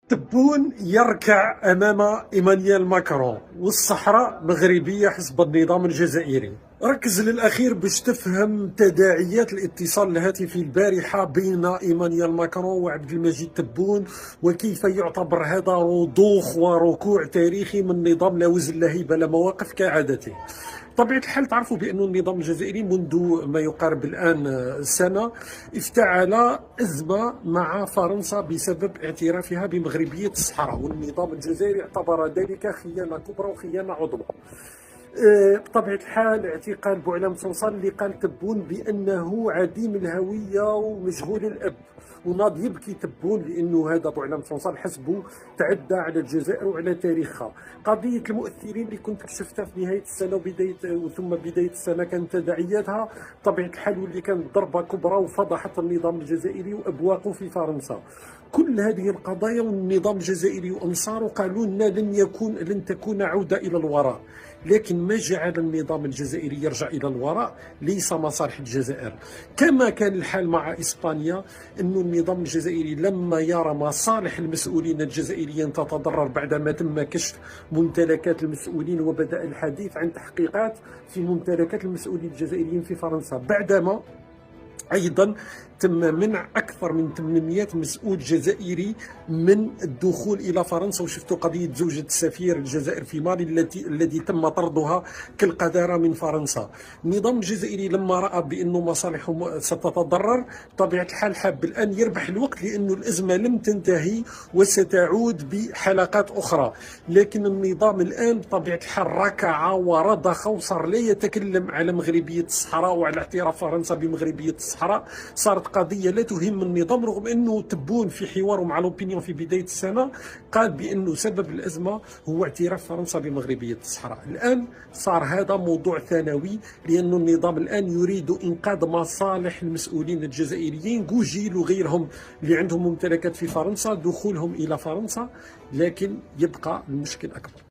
تبون يركع أمام إيمانويل ماكرون والصحراء مغربية حسب النظام الجزائري. ركز للأخير باش تفهم تداعيات الاتصال الهاتفي البارحة بين إيمانويل ماكرون وعبد المجيد تبون، وكيف يعتبر هذا رضوخ وركوع تاريخي من نظام لا وزن لا هيبة لا مواقف كعادته. بطبيعة الحال تعرفوا بأن النظام الجزائري منذ ما يقارب الآن سنة افتعل أزمة مع فرنسا بسبب اعترافها بمغربية الصحراء، والنظام الجزائري اعتبر ذلك خيانة كبرى وخيانة عظمى. بطبيعة الحال اعتقال بوعلام صنصال اللي قال تبون بأنه عديم الهوية ومجهول الأب، وناض يبكي تبون لأنه هذا بوعلام صنصال حسبه تعدى على الجزائر وعلى تاريخها. قضية المؤثرين اللي كنت كشفتها في نهاية السنة ثم بداية السنة كانت تداعياتها بطبيعة الحال واللي كانت ضربة كبرى وفضحت النظام الجزائري وأبواقه في فرنسا. كل هذه القضايا والنظام الجزائري وأنصاره قالوا لنا لن تكون عودة إلى الوراء، لكن ما جعل النظام الجزائري يرجع إلى الوراء ليس مصالح الجزائر. كما كان الحال مع إسبانيا، أن النظام الجزائري لما يرى مصالح المسؤولين الجزائريين تتضرر بعدما تم كشف ممتلكات المسؤولين وبدأ الحديث عن تحقيقات في ممتلكات المسؤولين الجزائريين في فرنسا، بعدما أيضا تم منع أكثر من 800 مسؤول جزائري من الدخول إلى فرنسا. وشفتوا قضية زوجة السفير الجزائر في مالي الذي تم طردها كالقذارة من فرنسا. النظام الجزائري لما رأى بأن مصالحهم ستتضرر بطبيعة الحال حاب الآن يربح الوقت، لأن الأزمة لم تنتهي وستعود بحلقات أخرى. لكن النظام الآن بطبيعة الحال ركع ورضخ وصار لا يتكلم على مغربية الصحراء وعلى اعتراف فرنسا بمغربية الصحراء. صارت قضية لا تهم النظام، رغم أنه تبون في حواره مع لوبينيون في بداية السنة قال بأنه سبب الأزمة هو اعتراف فرنسا بمغربية الصحراء. الآن صار هذا موضوع ثانوي، لأن النظام الآن يريد إنقاذ مصالح المسؤولين الجزائريين جوجيل وغيرهم اللي عندهم ممتلكات في فرنسا، دخولهم إلى فرنسا، لكن يبقى المشكل أكبر.